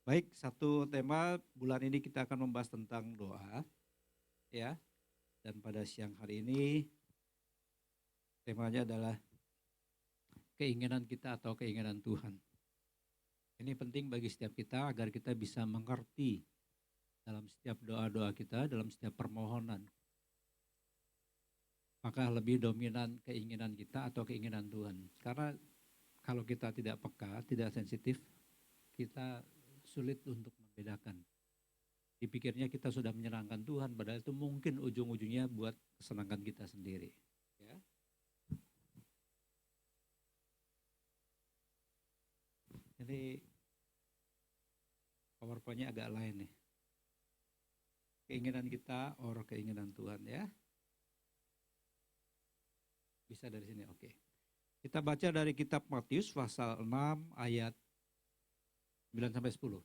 Baik, satu tema bulan ini kita akan membahas tentang doa, ya. Dan pada siang hari ini temanya adalah keinginan kita atau keinginan Tuhan. Ini penting bagi setiap kita agar kita bisa mengerti dalam setiap doa-doa kita, dalam setiap permohonan. Maka lebih dominan keinginan kita atau keinginan Tuhan. Karena kalau kita tidak peka, tidak sensitif, kita sulit untuk membedakan. Dipikirnya kita sudah menyenangkan Tuhan, padahal itu mungkin ujung-ujungnya buat kesenangan kita sendiri. Ya. Jadi PowerPoint-nya agak lain nih. Keinginan kita or keinginan Tuhan ya. Bisa dari sini, oke. Kita baca dari kitab Matius pasal 6 ayat 9 sampai 10.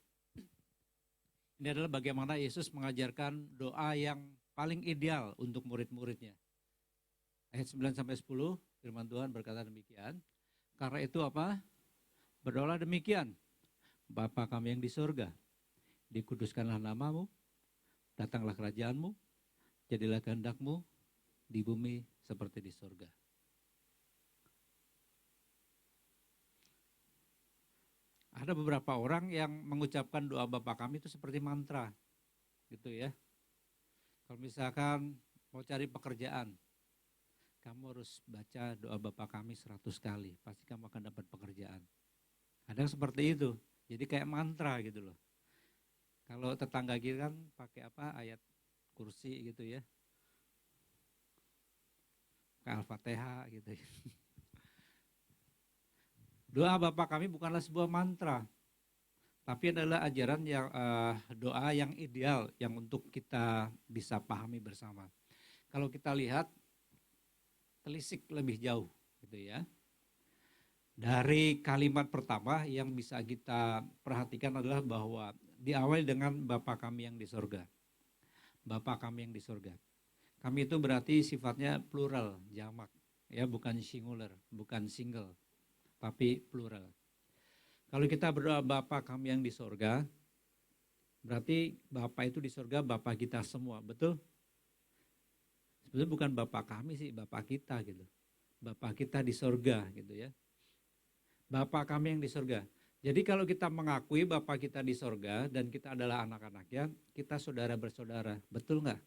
Ini adalah bagaimana Yesus mengajarkan doa yang paling ideal untuk murid-muridnya. Ayat 9 sampai 10, firman Tuhan berkata demikian. Karena itu apa? Berdoalah demikian. Bapa kami yang di surga, dikuduskanlah namamu, datanglah kerajaanmu, jadilah kehendakmu di bumi seperti di surga. Ada beberapa orang yang mengucapkan doa Bapa kami itu seperti mantra, gitu ya. Kalau misalkan mau cari pekerjaan, kamu harus baca doa Bapa kami 100 kali, pasti kamu akan dapat pekerjaan. Ada yang seperti itu, jadi kayak mantra gitu loh. Kalau tetangga kita kan pakai apa, ayat kursi gitu ya, kayak Al-Fatihah gitu ya. Doa Bapa kami bukanlah sebuah mantra, tapi adalah ajaran yang doa yang ideal yang untuk kita bisa pahami bersama. Kalau kita lihat telisik lebih jauh gitu ya. Dari kalimat pertama yang bisa kita perhatikan adalah bahwa diawali dengan Bapa kami yang di surga. Bapa kami yang di surga. Kami itu berarti sifatnya plural, jamak, ya bukan singular, bukan single, tapi plural. Kalau kita berdoa Bapa kami yang di surga, berarti Bapa itu di surga, Bapa kita semua, betul? Sebetulnya bukan Bapa kami sih, Bapa kita gitu. Bapa kita di surga gitu ya. Bapa kami yang di surga. Jadi kalau kita mengakui Bapa kita di surga dan kita adalah anak-anaknya, kita saudara bersaudara, betul nggak?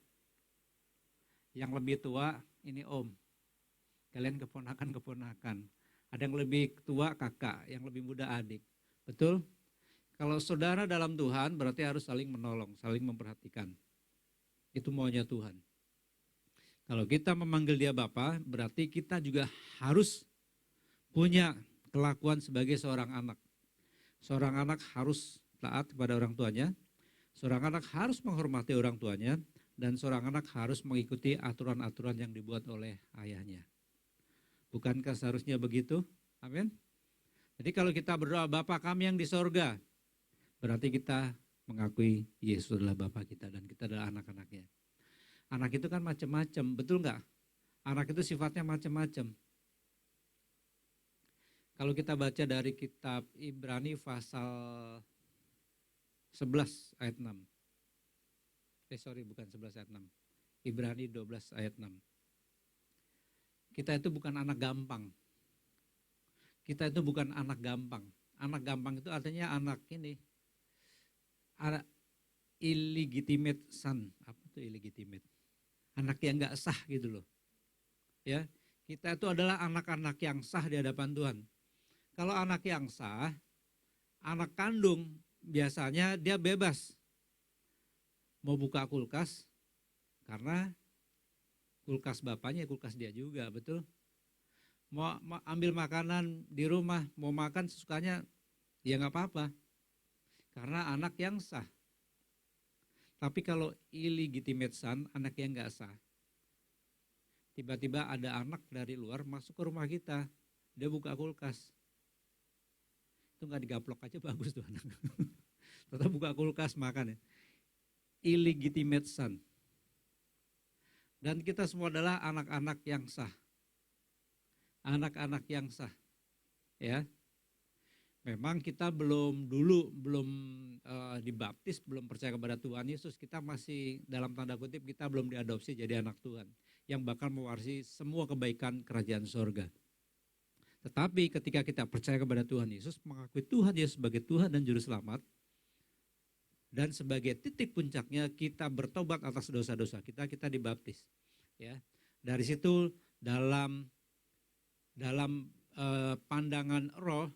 Yang lebih tua ini om, kalian keponakan-keponakan. Ada yang lebih tua kakak, yang lebih muda adik, betul? Kalau saudara dalam Tuhan berarti harus saling menolong, saling memperhatikan. Itu maunya Tuhan. Kalau kita memanggil dia Bapa, berarti kita juga harus punya kelakuan sebagai seorang anak. Seorang anak harus taat kepada orang tuanya, seorang anak harus menghormati orang tuanya, dan seorang anak harus mengikuti aturan-aturan yang dibuat oleh ayahnya. Bukankah seharusnya begitu? Amin. Jadi kalau kita berdoa Bapa kami yang di sorga, berarti kita mengakui Yesus adalah Bapa kita dan kita adalah anak-anaknya. Anak itu kan macam-macam, betul nggak? Anak itu sifatnya macam-macam. Kalau kita baca dari kitab Ibrani pasal 11 ayat 6. Bukan 11 ayat 6. Ibrani 12 ayat 6. Kita itu bukan anak gampang. Kita itu bukan anak gampang. Anak gampang itu artinya anak ini. Anak illegitimate son. Apa itu illegitimate? Anak yang gak sah gitu loh. Ya, kita itu adalah anak-anak yang sah di hadapan Tuhan. Kalau anak yang sah, anak kandung biasanya dia bebas mau buka kulkas karena kulkas bapaknya kulkas dia juga, betul? Mau ambil makanan di rumah, mau makan sesukanya, ya nggak apa-apa karena anak yang sah. Tapi kalau illegitimate son, anak yang nggak sah, tiba-tiba ada anak dari luar masuk ke rumah kita, dia buka kulkas. Itu nggak digaplok aja bagus tuh anak. Tetap buka kulkas makan ya. Illegitimate son. Dan kita semua adalah anak-anak yang sah. Anak-anak yang sah. Ya. Memang kita belum dibaptis, belum percaya kepada Tuhan Yesus, kita masih dalam tanda kutip kita belum diadopsi jadi anak Tuhan yang bakal mewarisi semua kebaikan kerajaan sorga. Tetapi ketika kita percaya kepada Tuhan Yesus, mengakui Tuhan Yesus sebagai Tuhan dan Juru Selamat, dan sebagai titik puncaknya kita bertobat atas dosa-dosa kita, kita dibaptis. Ya, dari situ dalam pandangan roh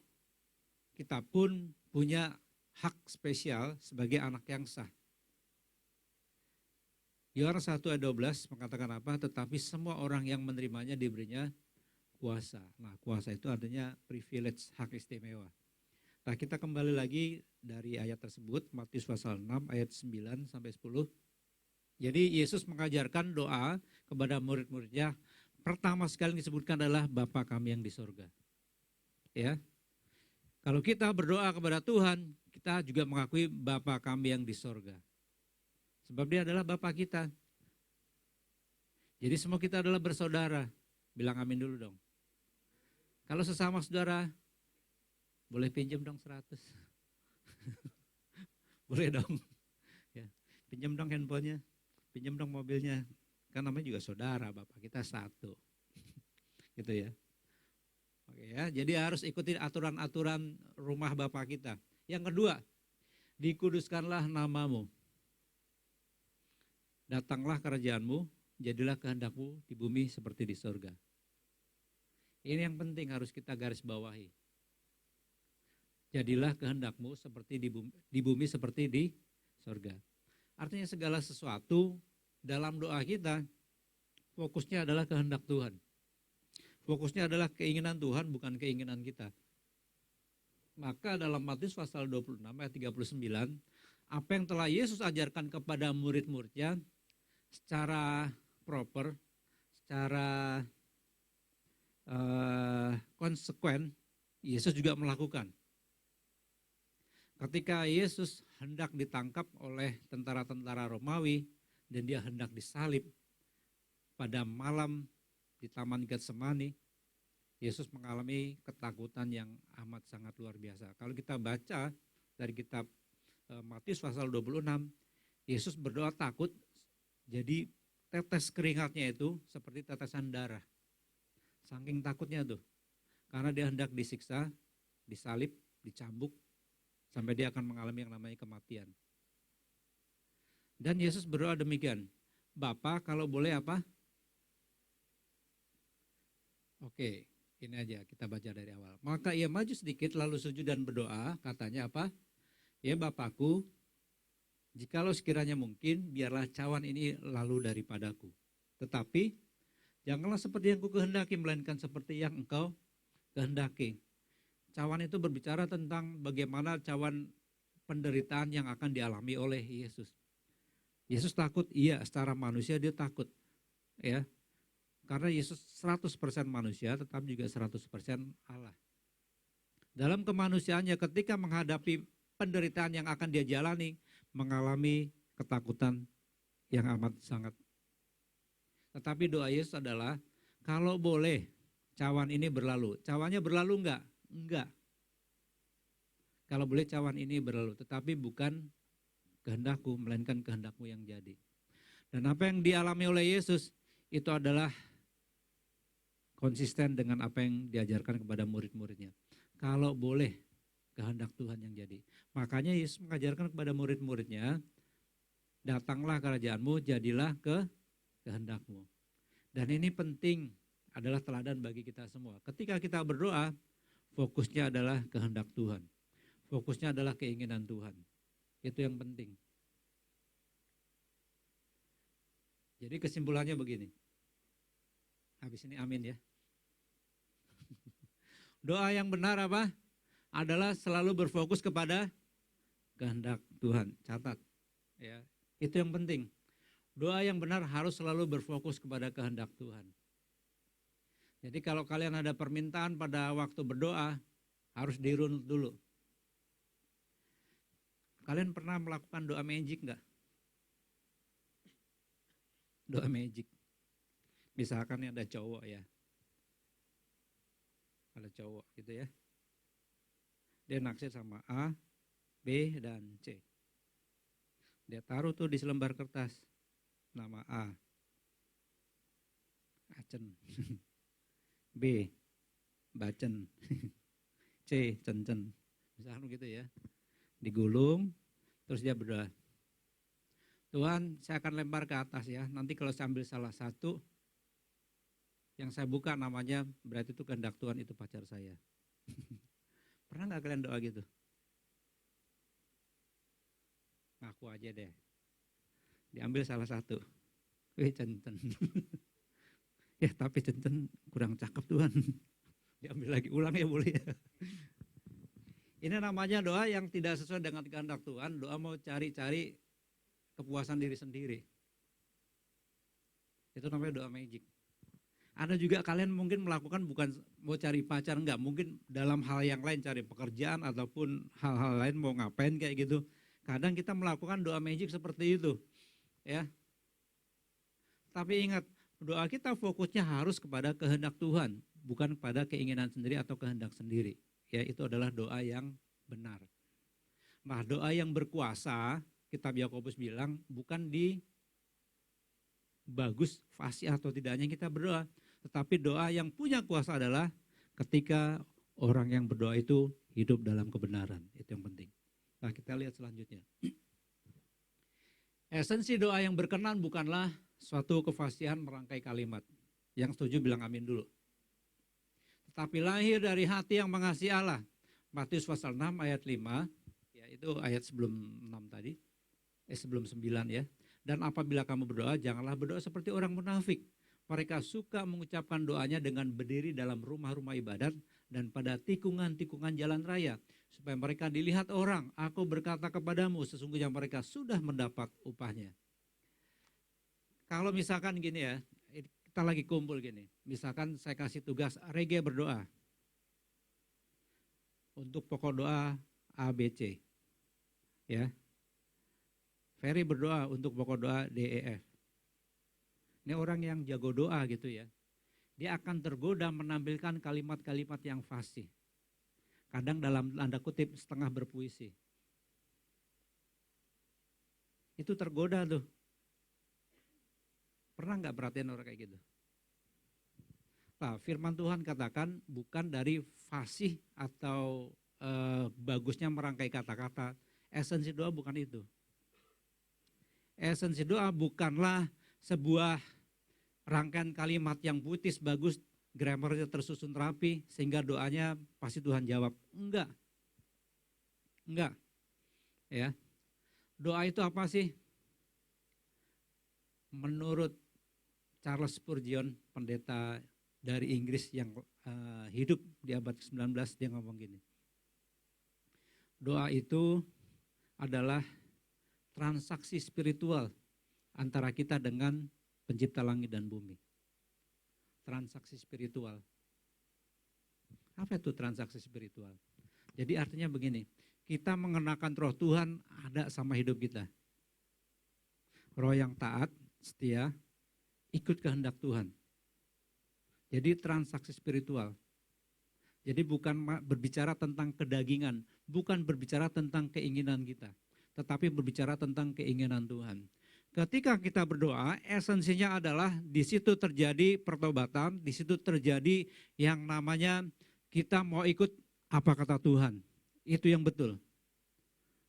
kita pun punya hak spesial sebagai anak yang sah. Yohanes 1 ayat 12 mengatakan apa? Tetapi semua orang yang menerimanya diberinya kuasa. Nah, kuasa itu artinya privilege, hak istimewa. Nah, kita kembali lagi dari ayat tersebut, Matius pasal 6 ayat 9 sampai 10. Jadi Yesus mengajarkan doa kepada murid-muridnya. Pertama sekali yang disebutkan adalah Bapa kami yang di sorga. Ya, kalau kita berdoa kepada Tuhan, kita juga mengakui Bapa kami yang di sorga. Sebab dia adalah Bapa kita. Jadi semua kita adalah bersaudara. Bilang amin dulu dong. Kalau sesama saudara, boleh pinjam dong 100. Boleh dong. Ya, pinjam dong handphonenya, pinjam dong mobilnya. Kan namanya juga saudara, Bapak kita satu. Gitu ya. Oke ya, jadi harus ikuti aturan-aturan rumah Bapak kita. Yang kedua, dikuduskanlah namamu. Datanglah kerajaanmu, jadilah kehendakmu di bumi seperti di surga. Ini yang penting harus kita garis bawahi. Jadilah kehendakmu seperti di bumi seperti di surga. Artinya segala sesuatu dalam doa kita, fokusnya adalah kehendak Tuhan. Fokusnya adalah keinginan Tuhan, bukan keinginan kita. Maka dalam Matius pasal 26 ayat 39, apa yang telah Yesus ajarkan kepada murid-muridnya secara proper, secara konsekuen, Yesus juga melakukan. Ketika Yesus hendak ditangkap oleh tentara-tentara Romawi dan dia hendak disalib pada malam di Taman Getsemani, Yesus mengalami ketakutan yang amat sangat luar biasa. Kalau kita baca dari kitab Matius pasal 26, Yesus berdoa takut, jadi tetes keringatnya itu seperti tetesan darah. Saking takutnya tuh, karena dia hendak disiksa, disalib, dicambuk, sampai dia akan mengalami yang namanya kematian. Dan Yesus berdoa demikian, Bapa kalau boleh apa? Oke, ini aja kita baca dari awal. Maka ia maju sedikit lalu sujud dan berdoa, katanya apa? Ya Bapakku, jikalau sekiranya mungkin, biarlah cawan ini lalu daripadaku. Tetapi janganlah seperti yang ku kehendaki, melainkan seperti yang engkau kehendaki. Cawan itu berbicara tentang bagaimana cawan penderitaan yang akan dialami oleh Yesus. Yesus takut, iya secara manusia dia takut. Ya, karena Yesus 100% manusia tetapi juga 100% Allah. Dalam kemanusiaannya ketika menghadapi penderitaan yang akan dia jalani, mengalami ketakutan yang amat sangat. Tetapi doa Yesus adalah, kalau boleh cawan ini berlalu. Cawannya berlalu enggak? Enggak. Kalau boleh cawan ini berlalu, tetapi bukan kehendakku, melainkan kehendakmu yang jadi. Dan apa yang dialami oleh Yesus, itu adalah konsisten dengan apa yang diajarkan kepada murid-muridnya. Kalau boleh kehendak Tuhan yang jadi. Makanya Yesus mengajarkan kepada murid-muridnya, datanglah kerajaanmu, jadilah kehendakmu. Dan ini penting, adalah teladan bagi kita semua. Ketika kita berdoa, fokusnya adalah kehendak Tuhan. Fokusnya adalah keinginan Tuhan. Itu yang penting. Jadi kesimpulannya begini. Habis ini amin ya. Doa yang benar apa? Adalah selalu berfokus kepada kehendak Tuhan. Catat. Ya, itu yang penting. Doa yang benar harus selalu berfokus kepada kehendak Tuhan. Jadi kalau kalian ada permintaan pada waktu berdoa, harus dirunut dulu. Kalian pernah melakukan doa magic enggak? Doa magic. Misalkan ada cowok ya. Ada cowok gitu ya. Dia naksir sama A, B, dan C. Dia taruh tuh di selembar kertas. Nama A, Acen. B, Bacen. C, Cencen. Misalnya gitu ya. Digulung, terus dia berdoa. Tuhan, saya akan lempar ke atas ya. Nanti kalau saya ambil salah satu, yang saya buka namanya, berarti itu kehendak Tuhan, itu pacar saya. Pernah gak kalian doa gitu? Ngaku aja deh. Diambil salah satu. Cencen. Ya tapi Cencen kurang cakep Tuhan. Diambil lagi, ulang ya boleh ya. Ini namanya doa yang tidak sesuai dengan kehendak Tuhan. Doa mau cari-cari kepuasan diri sendiri. Itu namanya doa magic. Ada juga kalian mungkin melakukan bukan mau cari pacar, enggak. Mungkin dalam hal yang lain, cari pekerjaan ataupun hal-hal lain mau ngapain kayak gitu. Kadang kita melakukan doa magic seperti itu. Ya. Tapi ingat, doa kita fokusnya harus kepada kehendak Tuhan, bukan kepada keinginan sendiri atau kehendak sendiri. Ya, itu adalah doa yang benar. Nah, doa yang berkuasa, kitab Yakobus bilang, bukan di bagus, fasih atau tidaknya kita berdoa. Tetapi doa yang punya kuasa adalah ketika orang yang berdoa itu hidup dalam kebenaran. Itu yang penting. Nah, kita lihat selanjutnya. Esensi doa yang berkenan bukanlah suatu kefasihan merangkai kalimat. Yang setuju bilang amin dulu. Tetapi lahir dari hati yang mengasihi Allah. Matius pasal 6 ayat 5, ya itu ayat sebelum 6 tadi. Sebelum 9 ya. Dan apabila kamu berdoa, janganlah berdoa seperti orang munafik. Mereka suka mengucapkan doanya dengan berdiri dalam rumah-rumah ibadat dan pada tikungan-tikungan jalan raya. Supaya mereka dilihat orang. Aku berkata kepadamu, sesungguhnya mereka sudah mendapat upahnya. Kalau misalkan gini ya, kita lagi kumpul gini. Misalkan saya kasih tugas, Rege berdoa. Untuk pokok doa A, B, C. Ya. Ferry berdoa untuk pokok doa D, E, F. Ini orang yang jago doa gitu ya. Dia akan tergoda menampilkan kalimat-kalimat yang fasih. Kadang dalam tanda kutip setengah berpuisi. Itu tergoda tuh. Pernah nggak perhatian orang kayak gitu? Nah, firman Tuhan katakan bukan dari fasih atau bagusnya merangkai kata-kata. Esensi doa bukan itu. Esensi doa bukanlah sebuah rangkaian kalimat yang puitis, bagus, grammarnya tersusun rapi, sehingga doanya pasti Tuhan jawab. Enggak. Enggak. Ya. Doa itu apa sih? Menurut Charles Spurgeon, pendeta dari Inggris yang hidup di abad ke-19, dia ngomong gini. Doa itu adalah transaksi spiritual antara kita dengan pencipta langit dan bumi. Transaksi spiritual. Apa itu transaksi spiritual? Jadi artinya begini, kita mengenakan roh Tuhan ada sama hidup kita. Roh yang taat, setia, ikut kehendak Tuhan. Jadi transaksi spiritual. Jadi bukan berbicara tentang kedagingan, bukan berbicara tentang keinginan kita, tetapi berbicara tentang keinginan Tuhan. Ketika kita berdoa, esensinya adalah di situ terjadi pertobatan, di situ terjadi yang namanya kita mau ikut apa kata Tuhan. Itu yang betul.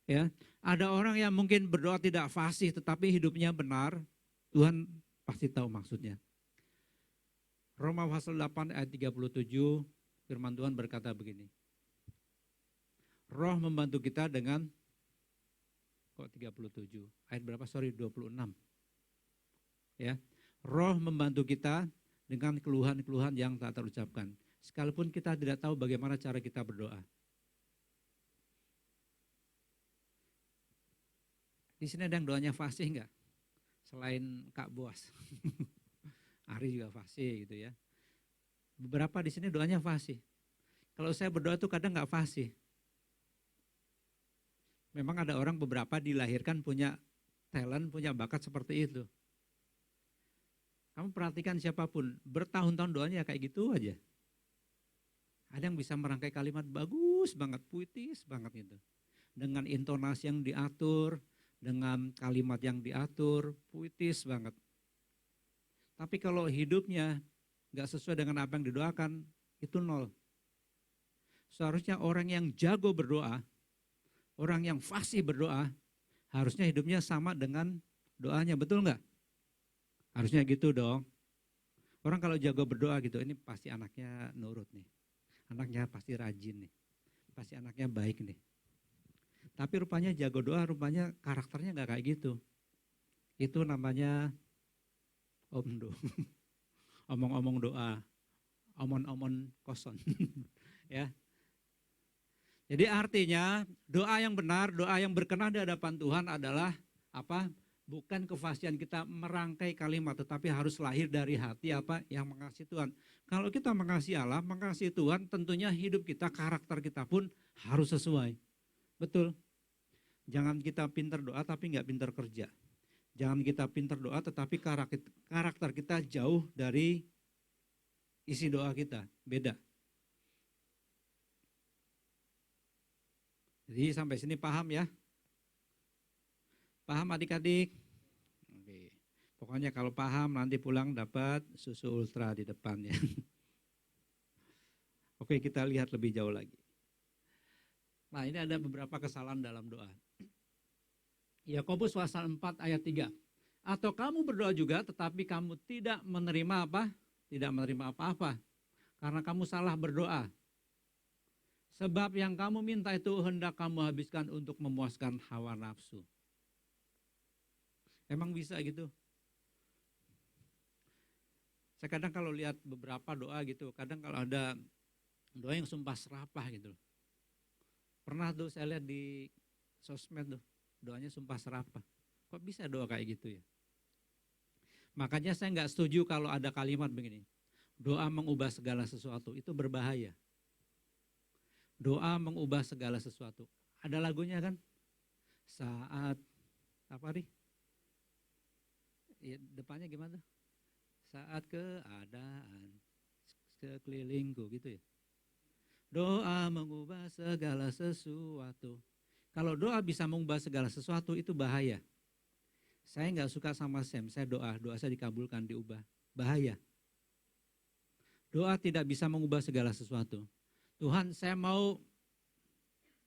Ya, ada orang yang mungkin berdoa tidak fasih tetapi hidupnya benar, Tuhan pasti tahu maksudnya. Roma pasal 8 ayat 37, firman Tuhan berkata begini. Roh membantu kita dengan kok 37, ayat berapa? 26. Ya. Roh membantu kita dengan keluhan-keluhan yang tak terucapkan. Sekalipun kita tidak tahu bagaimana cara kita berdoa. Di sini ada yang doanya fasih enggak? Selain Kak Boas. Ari juga fasih gitu ya. Beberapa di sini doanya fasih. Kalau saya berdoa tuh kadang enggak fasih. Memang ada orang beberapa dilahirkan punya talent, punya bakat seperti itu. Kamu perhatikan siapapun, bertahun-tahun doanya kayak gitu aja. Ada yang bisa merangkai kalimat bagus bagus banget, puitis banget itu. Dengan intonasi yang diatur, dengan kalimat yang diatur, puitis banget. Tapi kalau hidupnya nggak sesuai dengan apa yang didoakan, itu nol. Seharusnya orang yang jago berdoa, orang yang fasih berdoa, harusnya hidupnya sama dengan doanya, betul nggak? Harusnya gitu dong. Orang kalau jago berdoa gitu, ini pasti anaknya nurut nih. Anaknya pasti rajin nih. Pasti anaknya baik nih. Tapi rupanya jago doa, rupanya karakternya nggak kayak gitu. Itu namanya omdo. Omong-omong doa, omon-omon kosong. Ya. Jadi artinya doa yang benar, doa yang berkenan di hadapan Tuhan adalah apa? Bukan kefasihan kita merangkai kalimat, tetapi harus lahir dari hati apa? Yang mengasihi Tuhan. Kalau kita mengasihi Allah, mengasihi Tuhan, tentunya hidup kita, karakter kita pun harus sesuai. Betul. Jangan kita pintar doa tapi nggak pintar kerja. Jangan kita pintar doa tetapi karakter kita jauh dari isi doa kita. Beda. Jadi sampai sini paham ya? Paham adik-adik? Oke. Pokoknya kalau paham nanti pulang dapat susu ultra di depannya. Oke, kita lihat lebih jauh lagi. Nah, ini ada beberapa kesalahan dalam doa. Yakobus pasal 4 ayat 3. Atau kamu berdoa juga tetapi kamu tidak menerima apa? Tidak menerima apa-apa. Karena kamu salah berdoa. Sebab yang kamu minta itu hendak kamu habiskan untuk memuaskan hawa nafsu. Emang bisa gitu? Saya kadang kalau lihat beberapa doa gitu, kadang kalau ada doa yang sumpah serapah gitu. Pernah tuh saya lihat di sosmed tuh, doanya sumpah serapah. Kok bisa doa kayak gitu ya? Makanya saya nggak setuju kalau ada kalimat begini. Doa mengubah segala sesuatu, itu berbahaya. Doa mengubah segala sesuatu. Ada lagunya kan? Saat, apa nih? Ya, depannya gimana? Saat keadaan sekelilingku gitu ya. Doa mengubah segala sesuatu. Kalau doa bisa mengubah segala sesuatu itu bahaya. Saya nggak suka sama Sam, saya doa saya dikabulkan, diubah. Bahaya. Doa tidak bisa mengubah segala sesuatu. Tuhan, saya mau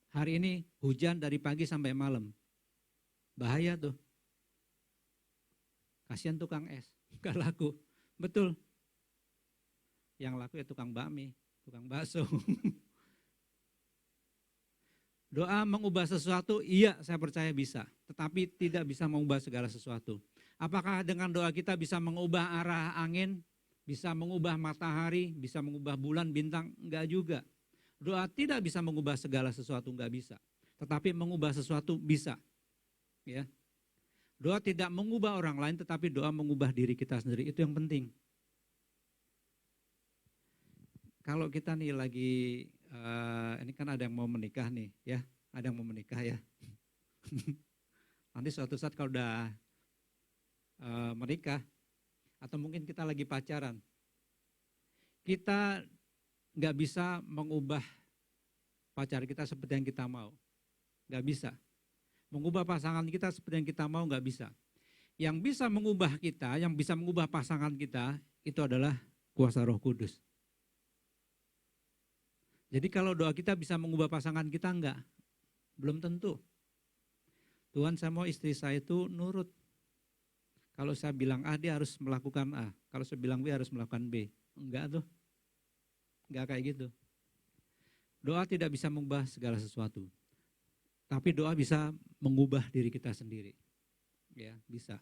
hari ini hujan dari pagi sampai malam. Bahaya tuh. Kasihan tukang es, gak laku. Betul. Yang laku ya tukang bakmi, tukang bakso. Doa mengubah sesuatu, iya saya percaya bisa. Tetapi tidak bisa mengubah segala sesuatu. Apakah dengan doa kita bisa mengubah arah angin, bisa mengubah matahari, bisa mengubah bulan, bintang? Enggak juga. Doa tidak bisa mengubah segala sesuatu, enggak bisa. Tetapi mengubah sesuatu bisa. Ya. Doa tidak mengubah orang lain, tetapi doa mengubah diri kita sendiri. Itu yang penting. Kalau kita nih lagi, ini kan ada yang mau menikah nih, ya. Ada yang mau menikah ya. Nanti suatu saat kalau udah menikah, atau mungkin kita lagi pacaran, kita nggak bisa mengubah pacar kita seperti yang kita mau. Nggak bisa. Mengubah pasangan kita seperti yang kita mau nggak bisa. Yang bisa mengubah kita, yang bisa mengubah pasangan kita, itu adalah kuasa Roh Kudus. Jadi kalau doa kita bisa mengubah pasangan kita enggak? Belum tentu. Tuhan, saya mau istri saya itu nurut. Kalau saya bilang A, dia harus melakukan A. Kalau saya bilang B, harus melakukan B. Enggak tuh. Enggak kayak gitu. Doa tidak bisa mengubah segala sesuatu. Tapi doa bisa mengubah diri kita sendiri. Ya, bisa.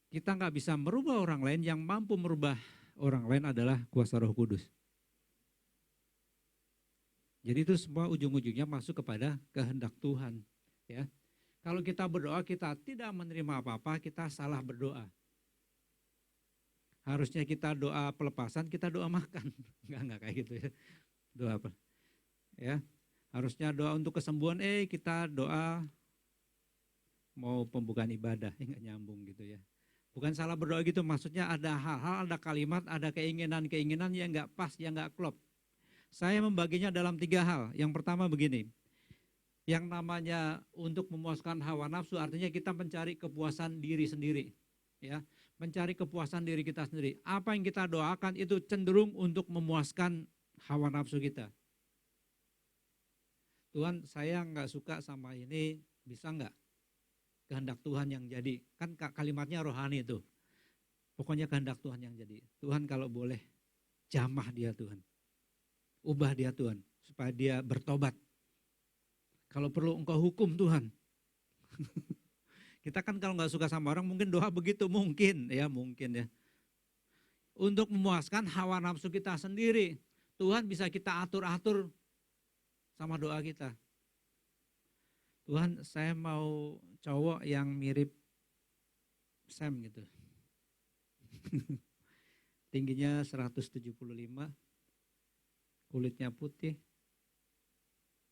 Kita enggak bisa merubah orang lain, yang mampu merubah orang lain adalah kuasa Roh Kudus. Jadi itu semua ujung-ujungnya masuk kepada kehendak Tuhan. Ya, kalau kita berdoa kita tidak menerima apa-apa, kita salah berdoa. Harusnya kita doa pelepasan, kita doa makan. Enggak kayak gitu ya. Doa apa? Ya, harusnya doa untuk kesembuhan, kita doa mau pembukaan ibadah, enggak nyambung gitu ya. Bukan salah berdoa gitu, maksudnya ada hal-hal, ada kalimat, ada keinginan-keinginan yang enggak pas, yang enggak klop. Saya membaginya dalam 3 hal. Yang pertama begini, yang namanya untuk memuaskan hawa nafsu artinya kita mencari kepuasan diri sendiri. Ya, mencari kepuasan diri kita sendiri. Apa yang kita doakan itu cenderung untuk memuaskan hawa nafsu kita. Tuhan, saya nggak suka sama ini, bisa nggak? Kehendak Tuhan yang jadi. Kan kalimatnya rohani itu. Pokoknya kehendak Tuhan yang jadi. Tuhan kalau boleh, jamah dia Tuhan. Ubah dia Tuhan, supaya dia bertobat. Kalau perlu engkau hukum Tuhan. Kita kan kalau nggak suka sama orang mungkin doa begitu, mungkin ya. Untuk memuaskan hawa nafsu kita sendiri. Tuhan bisa kita atur-atur sama doa kita. Tuhan, saya mau cowok yang mirip Sam gitu. Tingginya 175, kulitnya putih,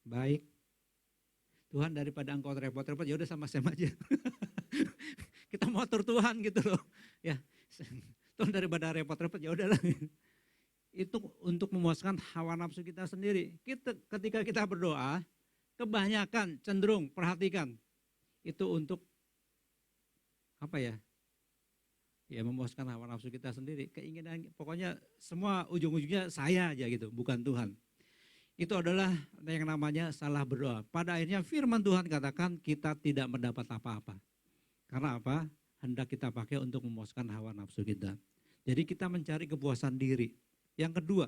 baik. Tuhan, daripada engkau repot-repot, ya udah sama Sam aja. Kita mau atur Tuhan gitu loh. Ya, Tuhan daripada repot-repot, ya udahlah. Itu untuk memuaskan hawa nafsu kita sendiri. Ketika kita berdoa, kebanyakan cenderung, perhatikan, itu untuk apa ya? Ya memuaskan hawa nafsu kita sendiri. Keinginan, pokoknya semua ujung-ujungnya saya aja gitu, bukan Tuhan. Itu adalah yang namanya salah berdoa. Pada akhirnya firman Tuhan katakan kita tidak mendapat apa-apa. Karena apa? Hendak kita pakai untuk memuaskan hawa nafsu kita. Jadi kita mencari kepuasan diri. Yang kedua,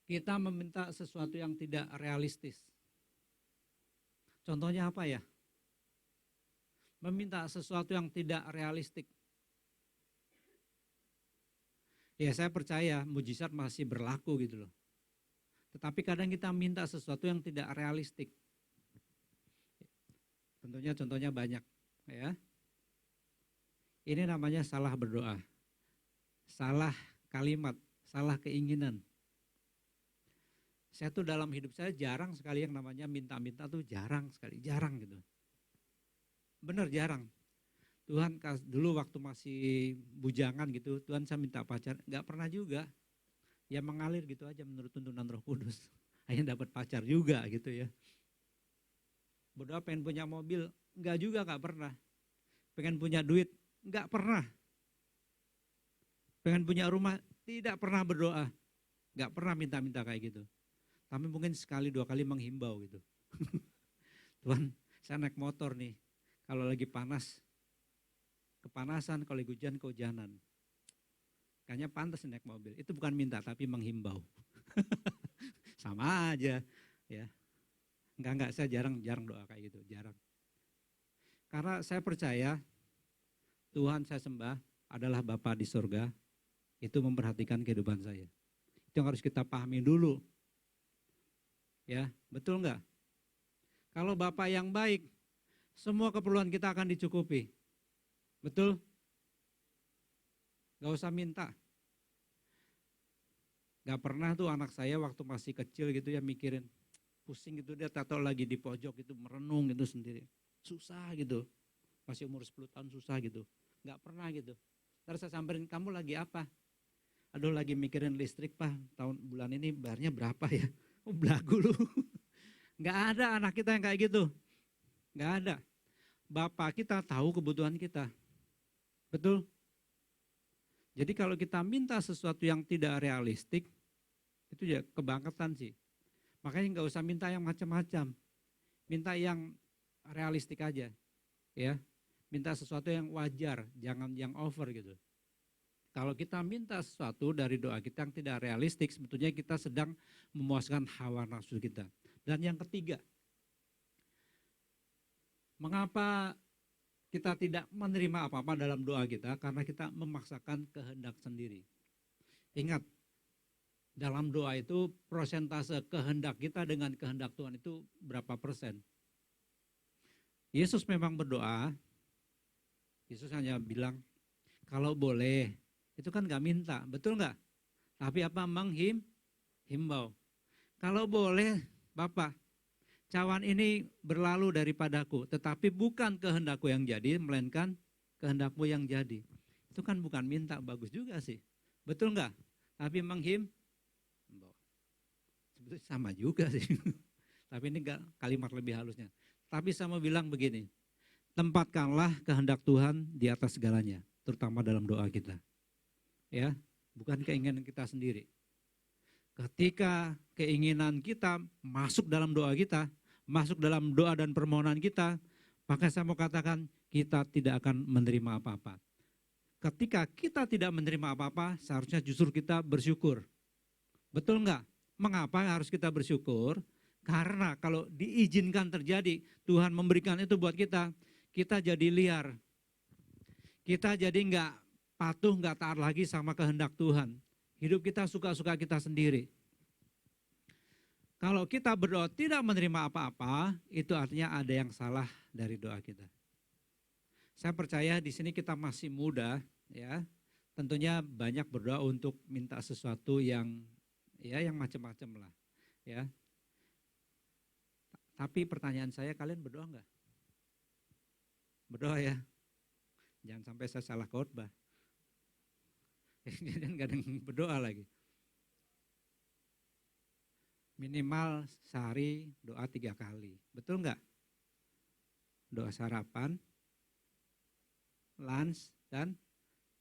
kita meminta sesuatu yang tidak realistis. Contohnya apa ya? Meminta sesuatu yang tidak realistik. Ya saya percaya mujizat masih berlaku gitu loh. Tetapi kadang kita minta sesuatu yang tidak realistik. Tentunya contohnya banyak ya. Ini namanya salah berdoa. Salah kalimat, salah keinginan. Saya tuh dalam hidup saya jarang sekali yang namanya minta-minta tuh jarang sekali, jarang gitu. Bener jarang. Tuhan dulu waktu masih bujangan gitu, Tuhan saya minta pacar, nggak pernah juga. Ya mengalir gitu aja menurut tuntunan Roh Kudus. Akhirnya dapat pacar juga gitu ya. Berdoa pengen punya mobil, nggak juga, nggak pernah. Pengen punya duit, nggak pernah. Pengen punya rumah, tidak pernah berdoa. Nggak pernah minta-minta kayak gitu. Tapi mungkin sekali 2 kali menghimbau gitu. Tuhan, saya naik motor nih. Kalau lagi panas, kepanasan, kalau lagi hujan, kehujanan. Kayaknya pantas naik mobil. Itu bukan minta, tapi menghimbau. Sama aja. Ya. Enggak, saya jarang doa kayak gitu, jarang. Karena saya percaya Tuhan saya sembah adalah Bapa di surga. Itu memperhatikan kehidupan saya. Itu yang harus kita pahami dulu. Ya, betul enggak? Kalau Bapa yang baik, semua keperluan kita akan dicukupi. Betul? Gak usah minta. Gak pernah tuh anak saya waktu masih kecil gitu ya mikirin, pusing gitu dia tato lagi di pojok itu merenung gitu sendiri. Susah gitu, masih umur 10 tahun susah gitu. Gak pernah gitu. Terus saya samperin, kamu lagi apa? Aduh lagi mikirin listrik Pak, bulan ini bayarnya berapa ya? Oh belagu lu. Gak ada anak kita yang kayak gitu. Gak ada. Bapak kita tahu kebutuhan kita. Betul? Jadi kalau kita minta sesuatu yang tidak realistik, itu ya kebangetan sih. Makanya nggak usah minta yang macam-macam. Minta yang realistik aja. Ya. Minta sesuatu yang wajar, jangan yang over gitu. Kalau kita minta sesuatu dari doa kita yang tidak realistik, sebetulnya kita sedang memuaskan hawa nafsu kita. Dan yang ketiga, mengapa kita tidak menerima apa-apa dalam doa kita? Karena kita memaksakan kehendak sendiri. Ingat, dalam doa itu prosentase kehendak kita dengan kehendak Tuhan itu berapa persen? Yesus memang berdoa, Yesus hanya bilang, kalau boleh, itu kan gak minta, betul gak? Tapi apa? Menghimbau. Kalau boleh, Bapak, cawan ini berlalu daripadaku, tetapi bukan kehendakku yang jadi, melainkan kehendakmu yang jadi. Itu kan bukan minta, bagus juga sih. Betul enggak? Tapi menghimbau. Sebetulnya sama juga sih. Tapi ini enggak kalimat lebih halusnya. Tapi saya mau bilang begini, tempatkanlah kehendak Tuhan di atas segalanya, terutama dalam doa kita. Ya, bukan keinginan kita sendiri. Ketika keinginan kita masuk dalam doa kita, masuk dalam doa dan permohonan kita, maka saya mau katakan kita tidak akan menerima apa-apa. Ketika kita tidak menerima apa-apa, seharusnya justru kita bersyukur. Betul enggak? Mengapa harus kita bersyukur? Karena kalau diizinkan terjadi, Tuhan memberikan itu buat kita, kita jadi liar. Kita jadi enggak patuh, enggak taat lagi sama kehendak Tuhan. Hidup kita suka-suka kita sendiri. Kalau kita berdoa tidak menerima apa-apa, itu artinya ada yang salah dari doa kita. Saya percaya di sini kita masih muda, ya. Tentunya banyak berdoa untuk minta sesuatu yang macam-macam lah, ya. Tapi pertanyaan saya, kalian berdoa enggak? Berdoa ya. Jangan sampai saya salah khotbah. Jangan kadang berdoa lagi. Minimal sehari doa 3 kali. Betul enggak? Doa sarapan, lunch, dan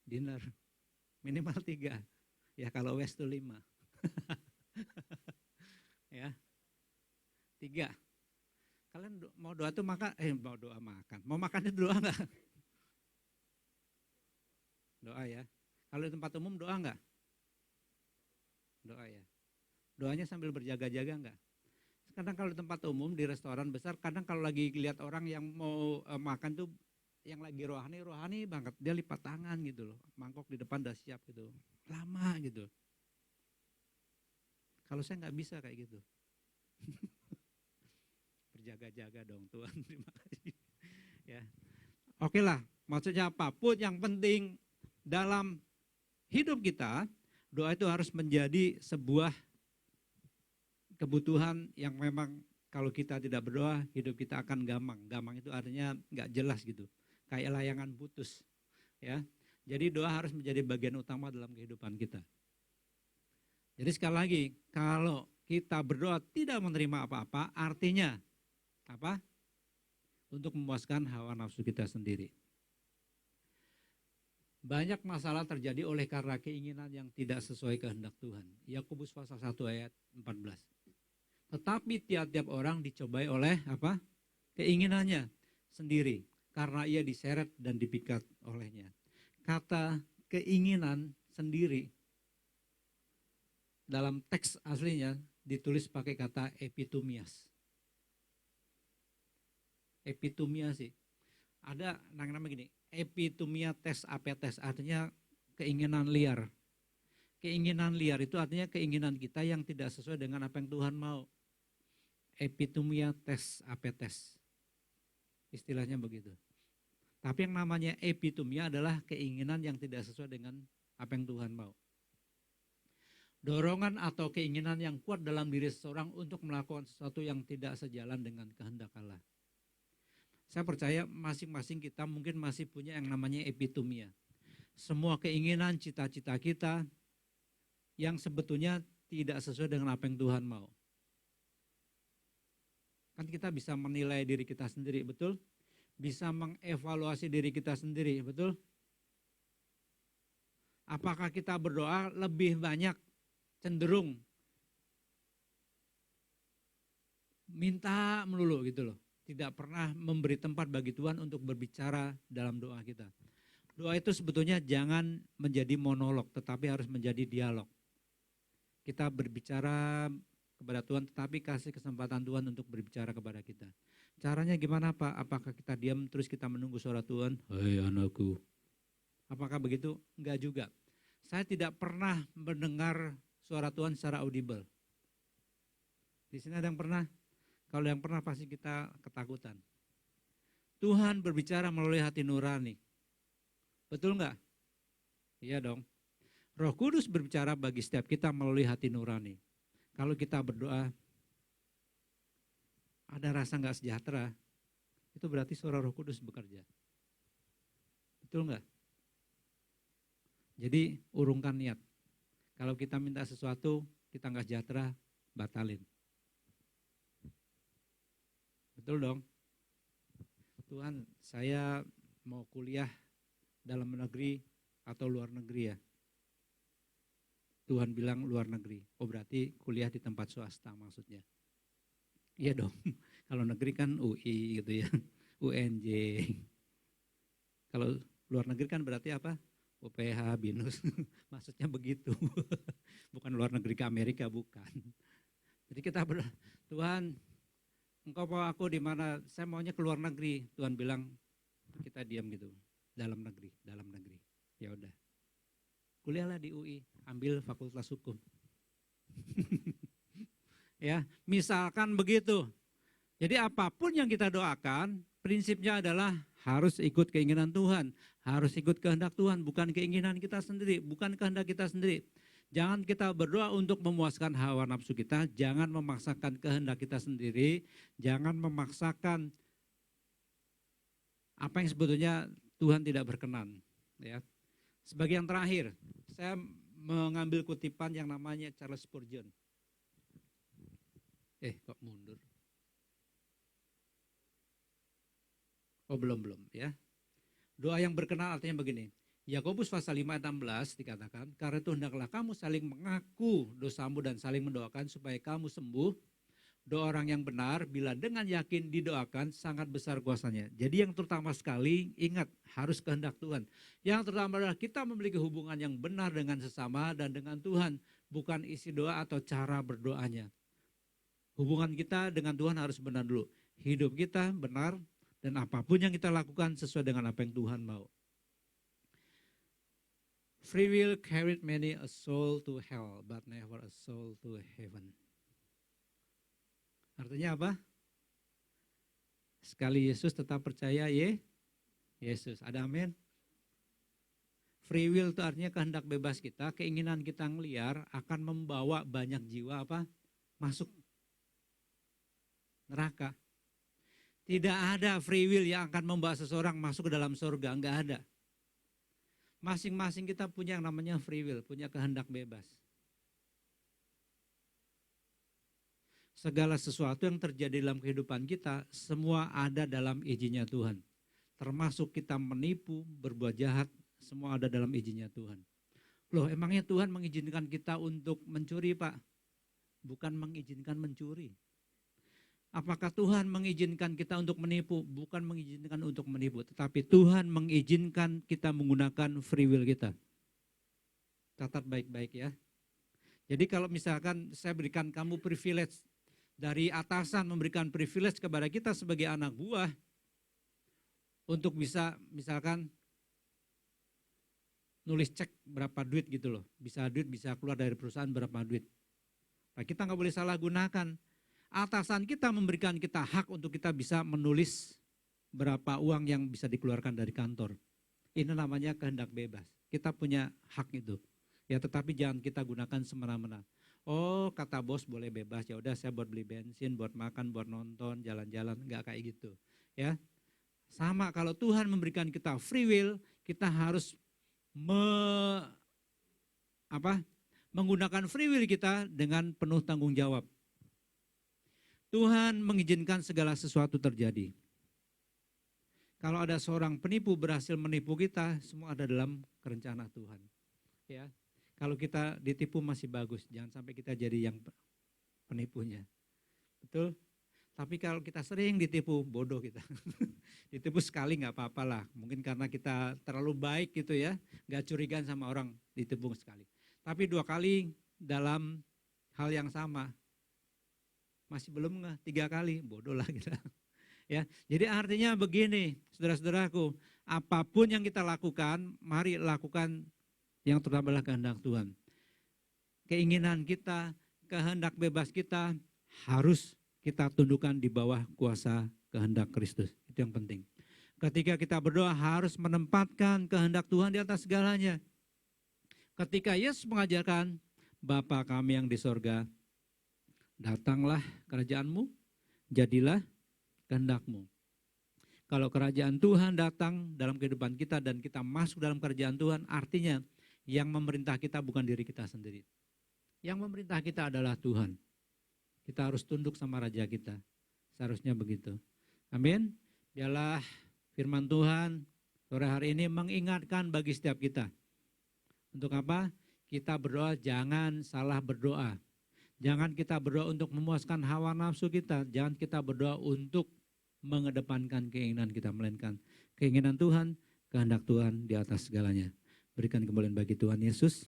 dinner. Minimal 3. Ya kalau West itu 5. Ya. 3. Kalian mau doa tuh mau doa makan. Mau makan itu doa enggak? Doa ya. Kalau di tempat umum doa enggak? Doa ya. Doanya sambil berjaga-jaga enggak? Kadang kalau di tempat umum, di restoran besar, kadang kalau lagi lihat orang yang mau makan tuh, yang lagi rohani banget, dia lipat tangan gitu loh. Mangkok di depan udah siap gitu. Lama gitu. Kalau saya enggak bisa kayak gitu. Berjaga-jaga dong Tuhan, terima kasih. Ya. Oke lah, maksudnya apapun yang penting dalam hidup kita, doa itu harus menjadi sebuah kebutuhan yang memang kalau kita tidak berdoa, hidup kita akan gamang. Gamang itu artinya nggak jelas gitu, kayak layangan putus. Ya, jadi doa harus menjadi bagian utama dalam kehidupan kita. Jadi sekali lagi, kalau kita berdoa tidak menerima apa-apa, artinya apa? Untuk memuaskan hawa nafsu kita sendiri. Banyak masalah terjadi oleh karena keinginan yang tidak sesuai kehendak Tuhan. Yakobus pasal 1 ayat 14. Tetapi tiap-tiap orang dicobai oleh apa? Keinginannya sendiri, karena ia diseret dan dipikat olehnya. Kata keinginan sendiri dalam teks aslinya ditulis pakai kata epitumias. Epitumia sih. Ada nama gini, epitumia tes apetes, artinya keinginan liar. Keinginan liar itu artinya keinginan kita yang tidak sesuai dengan apa yang Tuhan mau. Epitumia tes apetes. Istilahnya begitu. Tapi yang namanya epitumia adalah keinginan yang tidak sesuai dengan apa yang Tuhan mau. Dorongan atau keinginan yang kuat dalam diri seseorang untuk melakukan sesuatu yang tidak sejalan dengan kehendak Allah. Saya percaya masing-masing kita mungkin masih punya yang namanya epitumia. Semua keinginan, cita-cita kita yang sebetulnya tidak sesuai dengan apa yang Tuhan mau. Kan kita bisa menilai diri kita sendiri, betul? Bisa mengevaluasi diri kita sendiri, betul? Apakah kita berdoa lebih banyak cenderung minta melulu gitu loh. Tidak pernah memberi tempat bagi Tuhan untuk berbicara dalam doa kita. Doa itu sebetulnya jangan menjadi monolog, tetapi harus menjadi dialog. Kita berbicara kepada Tuhan, tetapi kasih kesempatan Tuhan untuk berbicara kepada kita. Caranya gimana Pak? Apakah kita diam terus kita menunggu suara Tuhan? Hai anakku. Apakah begitu? Enggak juga. Saya tidak pernah mendengar suara Tuhan secara audible. Di sini ada yang pernah? Kalau yang pernah pasti kita ketakutan. Tuhan berbicara melalui hati nurani. Betul enggak? Iya dong. Roh Kudus berbicara bagi setiap kita melalui hati nurani. Kalau kita berdoa, ada rasa enggak sejahtera, itu berarti suara Roh Kudus bekerja. Betul enggak? Jadi urungkan niat. Kalau kita minta sesuatu, kita enggak sejahtera, batalin. Betul dong? Tuhan, saya mau kuliah dalam negeri atau luar negeri ya. Tuhan bilang luar negeri. Oh berarti kuliah di tempat swasta maksudnya. Iya dong. Kalau negeri kan UI gitu ya. UNJ. Kalau luar negeri kan berarti apa? UPH, BINUS. Maksudnya begitu. Bukan luar negeri ke Amerika, bukan. Jadi kita berdoa, Tuhan, Engkau mau aku di mana? Saya maunya ke luar negeri. Tuhan bilang, kita diam gitu. Dalam negeri. Ya udah. Kuliahlah di UI, ambil fakultas hukum. Ya, misalkan begitu. Jadi apapun yang kita doakan, prinsipnya adalah harus ikut keinginan Tuhan, harus ikut kehendak Tuhan, bukan keinginan kita sendiri, bukan kehendak kita sendiri. Jangan kita berdoa untuk memuaskan hawa nafsu kita, jangan memaksakan kehendak kita sendiri, jangan memaksakan apa yang sebetulnya Tuhan tidak berkenan. Ya. Sebagai yang terakhir, saya mengambil kutipan yang namanya Charles Spurgeon. Kok mundur? Oh belum ya. Doa yang berkenan artinya begini. Yakobus pasal 5 ayat 16 dikatakan, karena itu hendaklah kamu saling mengaku dosamu dan saling mendoakan supaya kamu sembuh. Doa orang yang benar bila dengan yakin didoakan sangat besar kuasanya. Jadi yang terutama sekali ingat harus kehendak Tuhan. Yang terutama adalah kita memiliki hubungan yang benar dengan sesama dan dengan Tuhan. Bukan isi doa atau cara berdoanya. Hubungan kita dengan Tuhan harus benar dulu. Hidup kita benar dan apapun yang kita lakukan sesuai dengan apa yang Tuhan mau. Free will carried many a soul to hell but never a soul to heaven. Artinya apa? Sekali Yesus tetap percaya Yesus. Ada amin? Free will itu artinya kehendak bebas kita, keinginan kita ngeliar akan membawa banyak jiwa apa? Masuk neraka. Tidak ada free will yang akan membawa seseorang masuk ke dalam surga, enggak ada. Masing-masing kita punya yang namanya free will, punya kehendak bebas. Segala sesuatu yang terjadi dalam kehidupan kita, semua ada dalam izinnya Tuhan. Termasuk kita menipu, berbuat jahat, semua ada dalam izinnya Tuhan. Loh, emangnya Tuhan mengizinkan kita untuk mencuri, Pak? Bukan mengizinkan mencuri. Apakah Tuhan mengizinkan kita untuk menipu? Bukan mengizinkan untuk menipu, tetapi Tuhan mengizinkan kita menggunakan free will kita. Catat baik-baik ya. Jadi kalau misalkan saya berikan kamu privilege, dari atasan memberikan privilege kepada kita sebagai anak buah untuk bisa misalkan nulis cek berapa duit gitu loh. Bisa duit bisa keluar dari perusahaan berapa duit. Nah, kita nggak boleh salah gunakan. Atasan kita memberikan kita hak untuk kita bisa menulis berapa uang yang bisa dikeluarkan dari kantor. Ini namanya kehendak bebas. Kita punya hak itu. Ya, tetapi jangan kita gunakan semena-mena. Oh, kata bos boleh bebas, ya udah saya buat beli bensin, buat makan, buat nonton, jalan-jalan, enggak kayak gitu. Ya. Sama kalau Tuhan memberikan kita free will, kita harus menggunakan free will kita dengan penuh tanggung jawab. Tuhan mengizinkan segala sesuatu terjadi. Kalau ada seorang penipu berhasil menipu kita, semua ada dalam rencana Tuhan. Ya. Kalau kita ditipu masih bagus, jangan sampai kita jadi yang penipunya. Betul? Tapi kalau kita sering ditipu, bodoh kita. Ditipu sekali nggak apa-apa lah. Mungkin karena kita terlalu baik gitu ya, nggak curigaan sama orang, ditipu sekali. Tapi 2 kali dalam hal yang sama, masih belum nggak, 3 kali, bodoh lah kita. Ya, jadi artinya begini, saudara-saudaraku, apapun yang kita lakukan, mari lakukan yang terutama adalah kehendak Tuhan. Keinginan kita, kehendak bebas kita harus kita tundukkan di bawah kuasa kehendak Kristus. Itu yang penting. Ketika kita berdoa harus menempatkan kehendak Tuhan di atas segalanya. Ketika Yesus mengajarkan, Bapa kami yang di sorga, datanglah kerajaan-Mu, jadilah kehendak-Mu. Kalau kerajaan Tuhan datang dalam kehidupan kita dan kita masuk dalam kerajaan Tuhan, artinya yang memerintah kita bukan diri kita sendiri. Yang memerintah kita adalah Tuhan. kita harus tunduk sama raja kita. Seharusnya begitu. Amin. Biarlah firman Tuhan sore hari ini mengingatkan bagi setiap kita. Untuk apa? Kita berdoa jangan salah berdoa. Jangan kita berdoa untuk memuaskan hawa nafsu kita. Jangan kita berdoa untuk mengedepankan keinginan kita, melainkan keinginan Tuhan, kehendak Tuhan di atas segalanya. Berikan kemuliaan bagi Tuhan Yesus.